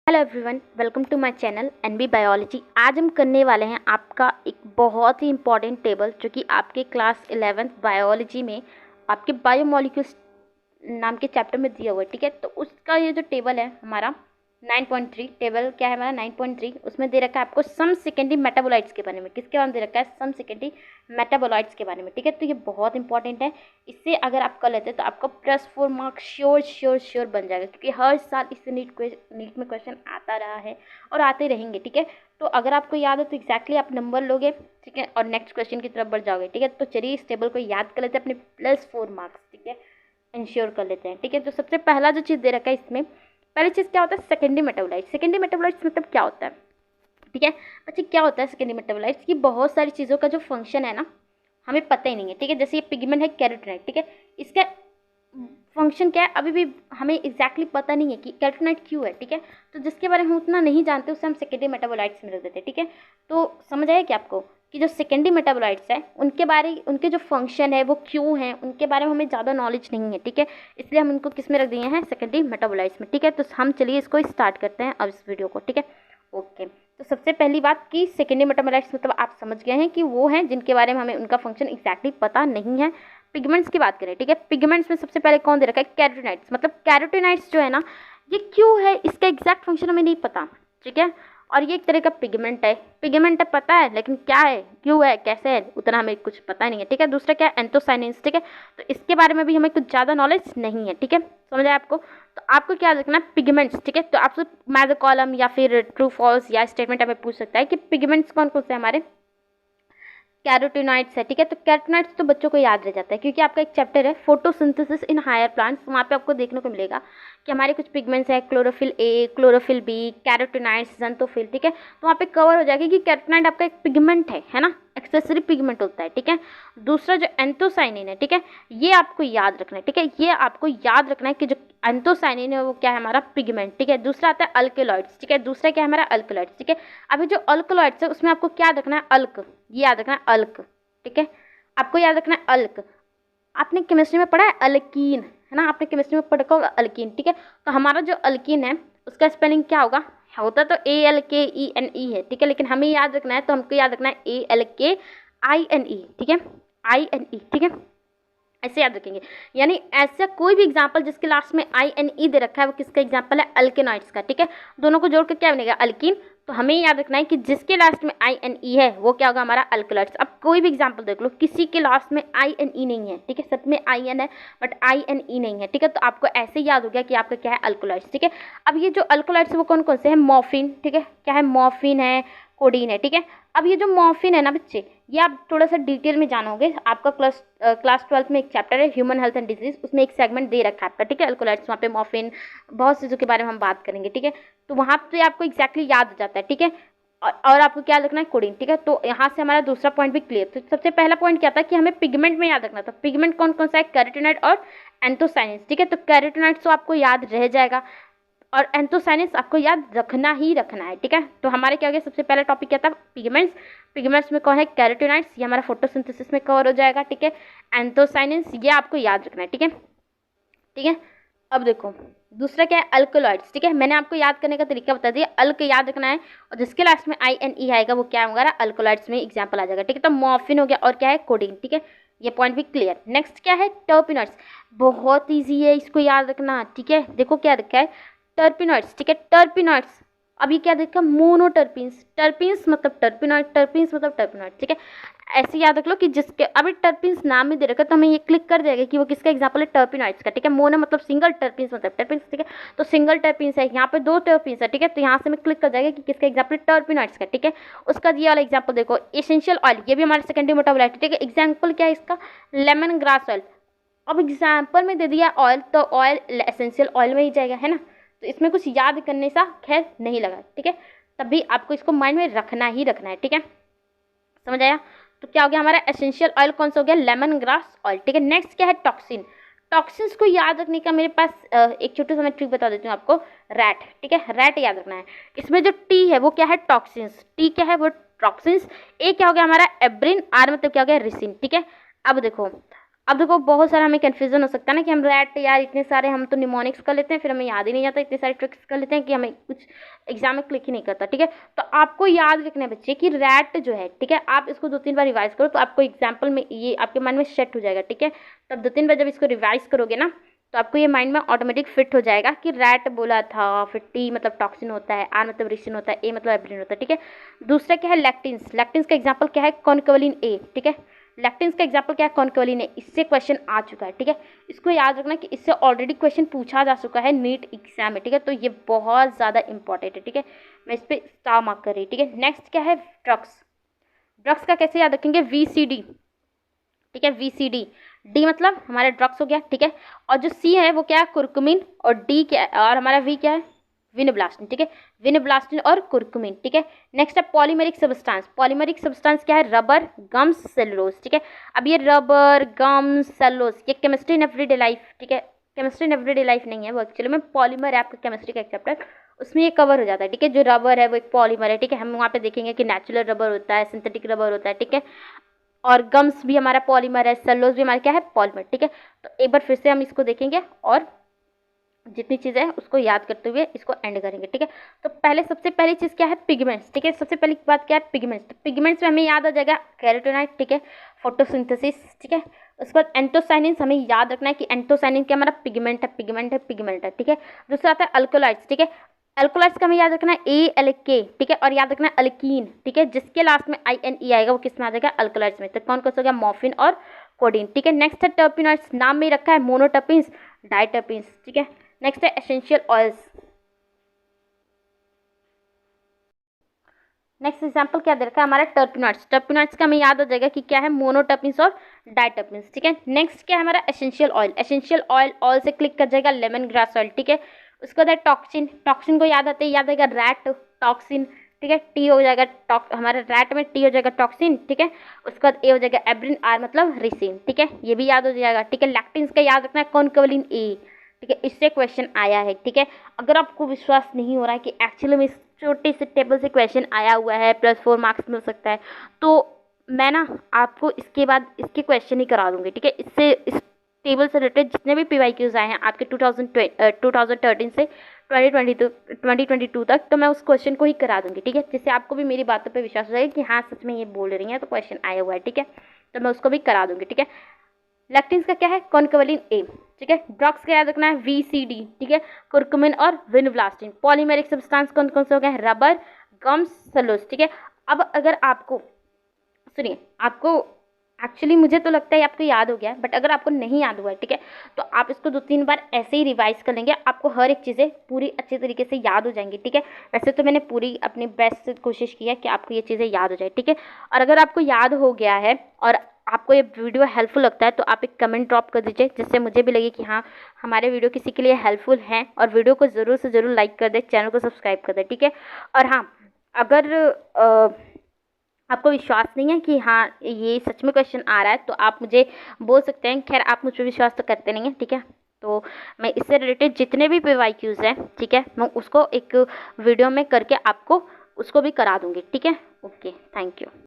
Hello everyone, welcome to my channel NB biology. आज हम करने वाले हैं आपका एक बहुत ही इंपॉर्टेंट टेबल जो कि आपके क्लास 11th बायोलॉजी में आपके बायोमोलिक्यूल्स नाम के चैप्टर में दिया हुआ है। ठीक है, तो उसका ये जो टेबल है हमारा 9.3 टेबल क्या है हमारा 9.3, उसमें दे रखा है आपको सम सेकेंडरी मेटाबोलाइट्स के बारे में। किसके बारे में दे रखा है? सम सेकेंडरी मेटाबोलाइट्स के बारे में। ठीक है, तो ये बहुत इंपॉर्टेंट है। इससे अगर आप कर लेते हैं तो आपका +4 मार्क्स श्योर बन जाएगा, क्योंकि हर साल इससे नीट में क्वेश्चन आता रहा है और आते रहेंगे। ठीक है, तो अगर आपको याद है तो एग्जैक्टली आप नंबर लोगे, ठीक है, और नेक्स्ट क्वेश्चन की तरफ बढ़ जाओगे। ठीक है, तो चलिए इस टेबल को याद कर लेते हैं अपने +4 मार्क्स, ठीक है, इंश्योर कर लेते हैं। ठीक है, तो सबसे पहला जो चीज़ दे रखा है इसमें, पहली चीज़ क्या होता है? Secondary metabolites. सेकेंडरी मेटाबोलाइट्स मतलब क्या होता है? ठीक है बच्चे, क्या होता है सेकेंडरी मेटाबोलाइट्स की? बहुत सारी चीज़ों का जो फंक्शन है ना, हमें पता ही नहीं है। ठीक है, जैसे ये पिगमेंट है कैरोटीनॉइड, ठीक है, इसका फंक्शन क्या है अभी भी हमें एग्जैक्टली पता नहीं है कि कैरोटीनॉइड क्यों है। ठीक है, तो जिसके बारे में हम उतना नहीं जानते उसे हम सेकेंडरी मेटाबोलाइट्स में रख देते हैं। ठीक है, तो समझ आया कि आपको कि जो सेकेंडरी मेटाबोलाइट्स है उनके जो फंक्शन है वो क्यों है, उनके बारे में हमें ज़्यादा नॉलेज नहीं है। ठीक है, इसलिए हम इनको किस में रख दिए हैं? सेकेंडरी मेटाबोलाइट्स में। ठीक है, तो हम चलिए इसको स्टार्ट करते हैं अब इस वीडियो को। ठीक है, ओके, तो सबसे पहली बात कि सेकेंडरी मेटाबोलाइट्स मतलब आप समझ गए हैं कि वो हैं जिनके बारे में हमें उनका फंक्शन एग्जैक्टली पता नहीं है। पिगमेंट्स की बात करें, ठीक है, पिगमेंट्स में सबसे पहले कौन दे रखा है? कैरोटीनॉइड्स। मतलब कैरोटीनॉइड्स जो है ना, ये क्यों है इसका एग्जैक्ट फंक्शन हमें नहीं पता। ठीक है, और ये एक तरह का पिगमेंट है। पिगमेंट है पता है, लेकिन क्या है, क्यों है, कैसे है, उतना हमें कुछ पता नहीं है। ठीक है, दूसरा क्या है? एंथोसायनिन्स। ठीक है, तो इसके बारे में भी हमें कुछ ज़्यादा नॉलेज नहीं है। ठीक है, समझ आया आपको? तो आपको क्या रखना है? पिगमेंट्स। ठीक है, तो आपसे मैज अ कॉलम या फिर ट्रू फॉल्स या स्टेटमेंट हमें पूछ सकता है कि पिगमेंट्स कौन कौन से हमारे? कैरोटीनॉइड्स है। ठीक है, तो कैरोटीनॉइड्स तो बच्चों को याद रह जाता है, क्योंकि आपका एक चैप्टर है फोटोसिंथेसिस इन हायर प्लांट्स, वहाँ पे आपको देखने को मिलेगा कि हमारे कुछ पिगमेंट्स है, chlorophyll A, chlorophyll B, carotenoids, ज़ंथोफिल। ठीक है, तो वहाँ पे कवर हो जाएगा कि कैरोटीनॉइड आपका एक पिगमेंट है ना, एक्सेसरी पिगमेंट होता है। ठीक है, दूसरा जो एंथोसाइनिन है, ठीक है, ये आपको याद रखना है। ठीक है, ये आपको याद रखना है कि जो एंथोसाइनिन है वो क्या है? हमारा पिगमेंट। ठीक है, दूसरा आता है अल्केलॉइड्स। ठीक है, दूसरा क्या है हमारा? अल्केलॉइड्स। ठीक है, अभी जो अल्केलॉइड्स है उसमें आपको क्या रखना है? अल्क, ये याद रखना है, अल्क। ठीक है, आपको याद रखना है अल्क। आपने केमिस्ट्री में पढ़ा है अल्कीन, है ना, आपने केमिस्ट्री में पढ़ा होगा अल्कीन। ठीक है, तो हमारा जो अल्कीन है उसका स्पेलिंग क्या होगा? होता तो ALKENE है। ठीक है, लेकिन हमें याद रखना है, तो हमको याद रखना है ALKINE। ठीक है, INE। ठीक है, ऐसे याद रखेंगे। यानी ऐसा कोई भी एग्जाम्पल जिसके लास्ट में INE दे रखा है वो किसका एग्जाम्पल है? अल्केनॉइड्स का। ठीक है, दोनों को जोड़कर क्या बनेगा? अल्कीन। तो हमें याद रखना है कि जिसके लास्ट में INE है वो क्या होगा? हमारा अल्केलॉइड्स। अब कोई भी एग्जाम्पल देख लो, किसी के लास्ट में INE नहीं है। ठीक है, सब में IN है बट INE नहीं है। ठीक है, तो आपको ऐसे याद हो गया कि आपका क्या है? अल्केलॉइड्स। ठीक है, अब ये जो अल्केलॉइड्स है वो कौन कौन से हैं? मॉर्फिन। ठीक है, क्या है? मॉर्फिन है, कोडीन है। ठीक है, अब ये जो मॉर्फिन है ना बच्चे, ये आप थोड़ा सा डिटेल में जानोगे। आपका क्लास 12 में एक चैप्टर है ह्यूमन हेल्थ एंड डिजीज, उसमें एक सेगमेंट दे रखा है आपका। ठीक है, अल्कोलाइड्स, वहाँ पे मॉर्फिन, बहुत चीज़ों के बारे में हम बात करेंगे। ठीक है, तो वहाँ पे आपको एग्जैक्टली याद हो जाता है। ठीक है, और आपको क्या रखना है? कोडिन। ठीक है, तो यहाँ से हमारा दूसरा पॉइंट भी क्लियर। तो सबसे पहला पॉइंट क्या था कि हमें पिगमेंट में याद रखना था। पिगमेंट कौन कौन सा है? कैरोटीनॉइड और एंथोसायनिन्स। ठीक है, तो कैरोटीनॉइड तो आपको याद रह जाएगा और एंथोसायनिन्स आपको याद रखना ही रखना है। ठीक है, तो हमारे क्या हो गया? सबसे पहला टॉपिक क्या था? पिगमेंट्स। पिगमेंट्स में कौन है? कैरोटीनॉइड्स, ये हमारा फोटोसिंथेसिस में कवर हो जाएगा। ठीक है, एंथोसायनिन्स ये आपको याद रखना है। ठीक है, ठीक है, अब देखो दूसरा क्या है? अल्कलॉइड्स। ठीक है, मैंने आपको याद करने का तरीका बता दिया। अल्क याद रखना है और जिसके लास्ट में INE आएगा वो क्या होगा? अल्कलॉइड्स में एग्जाम्पल आ जाएगा। ठीक है, तो मॉर्फिन हो गया और क्या है? कोडीन। ठीक है, ये पॉइंट भी क्लियर। नेक्स्ट क्या है? टर्पिनॉइड्स। बहुत ईजी है, इसको याद रखना। ठीक है, देखो क्या रखा है? टर्पिनॉइड्स। ठीक है, टर्पिनॉइड्स। अभी क्या देखा? मोनोटर्पिन्स। टर्पिन्स मतलब टर्पिनॉइड, टर्पिन्स मतलब टर्पिनॉइड। ठीक है, ऐसे याद रख लो कि जिसके अभी टर्पिन्स नाम में दे रखा है तो हमें ये क्लिक कर जाएगा कि वो किसका एग्जाम्पल है? टर्पिनॉइड्स का। ठीक है, मोनो मतलब सिंगल, टर्पिन्स मतलब टर्पिन्स। ठीक है, तो सिंगल टर्पिन्स है, यहाँ पे 2 टर्पिन्स है। ठीक है, तो यहाँ से हमें क्लिक कर जाएगा कि किसका एग्जाम्पल है? टर्पिनॉइड्स का। ठीक है, उसका ये वाला एग्जाम्पल देखो, एसेंशियल ऑयल, ये भी हमारे सेकेंडरी मेटाबोलाइट। ठीक है, एग्जाम्पल क्या है इसका? Lemon grass oil. अब एग्जाम्पल में दे दिया ऑयल, तो ऑयल एसेंशियल ऑयल में ही जाएगा, है ना, तो इसमें कुछ याद करने सा खैर नहीं लगा। ठीक है, तभी आपको इसको माइंड में रखना ही रखना है। ठीक है, समझ आया? तो क्या हो गया हमारा? एसेंशियल ऑयल कौन सा हो गया? Lemon grass oil. ठीक है, नेक्स्ट क्या है? टॉक्सिन। टॉक्सिन्स को याद रखने का मेरे पास एक छोटा सा मैं ट्रिक बता देती हूँ आपको। रैट। ठीक है, रैट याद रखना है। इसमें जो टी है वो क्या है? टॉक्सिन्स। टी क्या है? वो टॉक्सिन्स। ए क्या हो गया हमारा? एब्रिन। आर मतलब क्या हो गया? रिसिन। ठीक है, अब देखो अब देखो बहुत सारा हमें कन्फ्यूजन हो सकता है ना कि हम रैट यार इतने सारे हम तो निमोनिक्स कर लेते हैं फिर हमें याद ही नहीं आता, इतने सारे ट्रिक्स कर लेते हैं कि हमें कुछ एग्जाम में क्लिक ही नहीं करता, ठीक है। तो आपको याद रखना है बच्चे कि रैट जो है, ठीक है, आप इसको 2-3 बार रिवाइज करो तो आपको एग्जाम्पल में ये आपके माइंड में सेट हो जाएगा, ठीक है। तो आप 2-3 बार जब इसको रिवाइज करोगे ना तो आपको ये माइंड में ऑटोमेटिक फिट हो जाएगा कि रैट बोला था, फिर टी मतलब टॉक्सिन होता है, आर मतलब रिसिन होता है, ए मतलब एब्रिन होता है, ठीक है। दूसरा क्या है लैक्टिन्स, लैक्टिन्स का एग्जाम्पल क्या है कॉन्केवलिन ए, ठीक है। लैक्टिन्स का एग्जाम्पल क्या है कॉन्केवलिन ए, इससे क्वेश्चन आ चुका है, ठीक है। इसको याद रखना कि इससे ऑलरेडी क्वेश्चन पूछा जा चुका है नीट एग्जाम में, ठीक है। तो ये बहुत ज़्यादा इंपॉर्टेंट है, ठीक है। मैं इस पर स्टार मार्क कर रही, ठीक है। नेक्स्ट क्या है ड्रग्स, ड्रग्स का कैसे याद रखेंगे VCD, ठीक है। VCD, डी मतलब हमारा ड्रग्स हो गया, ठीक है। और जो सी है वो क्या है कुर्कुमिन, और डी क्या है और हमारा वी क्या है विनब्लास्टिन, ठीक है। विनब्लास्टिन और कुर्कुमिन, ठीक है। नेक्स्ट है पॉलीमेरिक सब्सटेंस, पॉलीमेरिक सब्सटेंस क्या है रबर गम्स सेलुलोज, ठीक है। अब ये रबर गम्स सेलुलोज ये केमिस्ट्री इन एवरीडे लाइफ, ठीक है। केमिस्ट्री इन एवरीडे लाइफ नहीं है वो, एक्चुअली में पॉलीमर है आपका केमिस्ट्री का एक चैप्टर, उसमें ये कवर हो जाता है, ठीक है। जो रबर है वो एक पॉलीमर है, ठीक है। हम वहाँ पे देखेंगे कि नेचुरल रबर होता है, सिंथेटिक रबर होता है, ठीक है। और गम्स भी हमारा पॉलीमर है, सेलुलोज भी हमारा क्या है पॉलीमर, ठीक है। तो एक बार फिर से हम इसको देखेंगे और जितनी चीज़ें हैं उसको याद करते हुए इसको एंड करेंगे, ठीक है। तो पहले सबसे पहली चीज़ क्या है पिगमेंट्स, ठीक है। सबसे पहली बात क्या है पिगमेंट्स, तो पिगमेंट्स में हमें याद आ जाएगा कैरोटीनॉइड, ठीक है, फोटोसिंथेसिस, ठीक है। उसके बाद एंथोसाइनिन्स हमें याद रखना है कि एंथोसाइनिन क्या हमारा पिगमेंट है, पिगमेंट है, पिगमेंट है, ठीक है। दूसरा आता है अल्कोलाइड्स, ठीक है। एल्कोलाइड्स का हमें याद रखना है ALK, ठीक है। और याद रखना है अल्कीन, ठीक है, जिसके लास्ट में INE आएगा वो किस में आ जाएगा अल्कोलाइड्स में। तो कौन कौन सा हो गया मॉर्फिन और कोडीन, ठीक है। नेक्स्ट है टर्पिनॉइड्स, नाम में ही रखा है मोनोटर्पिन्स डाइटर्पिन्स, ठीक है। नेक्स्ट है एसेंशियल ऑयल्स, नेक्स्ट एग्जाम्पल क्या दे रखा है हमारा टर्पिनॉइड्स, टर्पिनॉइड्स का हमें याद हो जाएगा कि क्या है मोनोटर्पिन्स और डाइटर्पिन्स, ठीक है। नेक्स्ट क्या है हमारा essential oil, essential oil oil से क्लिक कर जाएगा लेमन ग्रास ऑयल, ठीक है। उसके बाद टॉक्सिन, टॉक्सिन को याद आते ही याद आएगा रैट टॉक्सिन, ठीक है। टी हो जाएगा हमारे रैट में टी हो जाएगा टॉक्सिन, ठीक है। उसके बाद ए हो जाएगा एब्रिन, आर मतलब रिसिन, ठीक है। ये भी याद हो जाएगा, ठीक है। लैक्टिन्स का याद रखना है कॉन्केवलिन ए, ठीक है। इससे क्वेश्चन आया है, ठीक है। अगर आपको विश्वास नहीं हो रहा है कि एक्चुअली में इस छोटे से टेबल से क्वेश्चन आया हुआ है +4 मार्क्स मिल सकता है, तो मैं ना आपको इसके बाद इसके क्वेश्चन ही करा दूंगी, ठीक है। इससे इस टेबल से रिलेटेड जितने भी PYQs आए हैं आपके 2013 से 2022 तक, तो मैं उस क्वेश्चन को ही करा दूंगी, ठीक है। जिससे आपको भी मेरी बातों पे विश्वास हो जाएगा कि हाँ सच में ये बोल रही हैं तो क्वेश्चन आया हुआ है, ठीक है। तो मैं उसको भी करा दूंगी, ठीक है। लैक्टिन्स का क्या है कॉन्केवलिन ए, ठीक है। ड्रग्स का याद रखना है VCD, ठीक है, कुर्कुमिन और विनब्लास्टिन। पॉलीमेरिक सब्सटेंस कौन कौन से हो गए रबर गम्स सेलुलोज, ठीक है। अब अगर आपको सुनिए आपको एक्चुअली मुझे तो लगता है आपको याद हो गया है, बट अगर आपको नहीं याद हुआ है, ठीक है, तो आप इसको 2-3 बार ऐसे ही रिवाइज कर लेंगे, आपको हर एक चीज़ें पूरी अच्छे तरीके से याद हो जाएंगी, ठीक है। वैसे तो मैंने पूरी अपनी बेस्ट से कोशिश की है कि आपको ये चीज़ें याद हो जाए, ठीक है। और अगर आपको याद हो गया है और आपको ये वीडियो हेल्पफुल लगता है तो आप एक कमेंट ड्रॉप कर दीजिए, जिससे मुझे भी लगे कि हाँ हमारे वीडियो किसी के लिए हेल्पफुल हैं। और वीडियो को ज़रूर से ज़रूर लाइक कर दे, चैनल को सब्सक्राइब कर दे, ठीक है। और हाँ अगर आपको विश्वास नहीं है कि हाँ ये सच में क्वेश्चन आ रहा है तो आप मुझे बोल सकते हैं, खैर आप मुझ पर विश्वास तो करते नहीं हैं, ठीक है। तो मैं इससे रिलेटेड जितने भी PYQs हैं, ठीक है, मैं उसको एक वीडियो में करके आपको उसको भी करा दूँगी, ठीक है। Okay, thank you.